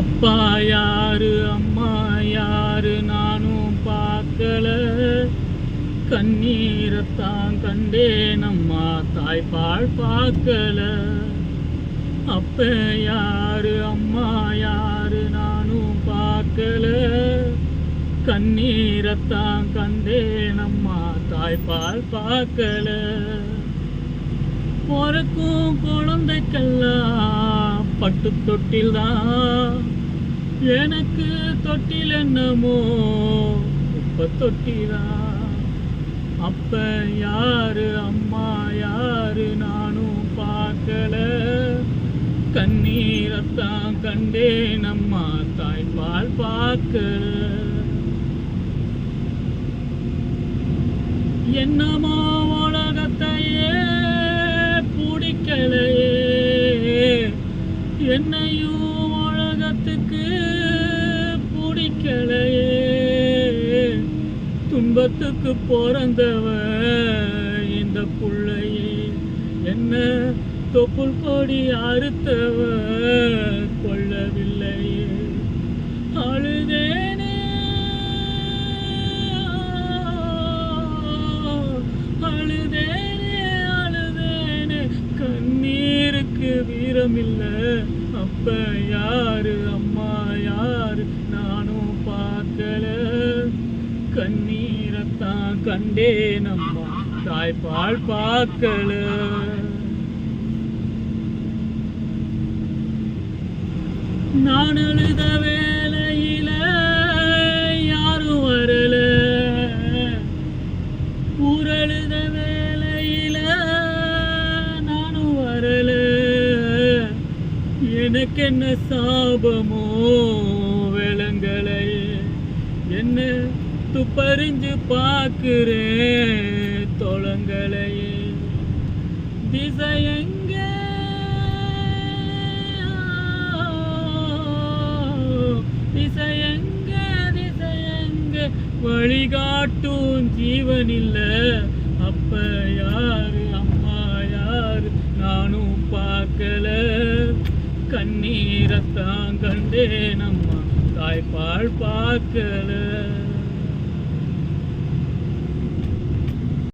அப்பா யாரு அம்மா யாரு நானும் பார்க்கல, கண்ணீரத்தான் கண்டேன் அம்மா தாய்ப்பால் பார்க்கல. அப்ப யாரு அம்மா யாரு நானும் பார்க்கல, கண்ணீரத்தான் கண்டேன் அம்மா தாய்ப்பால் பார்க்கல. பிறக்கும் குழந்தைக்கெல்லாம் பட்டு தொட்டில் தான், எனக்கு தொட்டில் என்னமோ உப்ப தொட்டிதான். அப்ப யாரு அம்மா யாரு நானும் பார்க்கல, கண்ணீரத்தான் கண்டேன் அம்மா தாய்ப்பால் பார்க்கல. என்னமோ உலகத்தையே பிடிக்கலையே, என்னையும் உலகத்துக்கு பிடிக்கலையே. துன்பத்துக்கு பிறந்தவ இந்த புள்ளையே, என்ன தொப்புள் கொடி அறுத்தவ கொள்ளவில்லையே. அழுதேனே அழுதேனே அழுதேனே, கண்ணீருக்கு வீரமில்ல. அப்ப யாரு அம்மா யாரு நானும் பார்க்கல, கண்ணீரத்தான் கண்டேன் அம்மா தாய்ப்பால் பார்க்கல. நான் அழுத வேளையில யாரும் வரல, ஊரழுத வேளையில நானும் வரல. எனக்கு என்ன சாபமோ விளங்கலையே, என்ன துப்பறிஞ்சு பார்க்கிறேன் தொலங்கலையே. திசை எங்க திசை எங்க திசை எங்க, வழிகாட்டும் ஜீவன் இல்ல. அப்ப யாரு அம்மா யாரு நானும் பார்க்கல, கண்ணீரத்தான் கண்டேன் அம்மா தாய்ப்பால் பார்க்கல.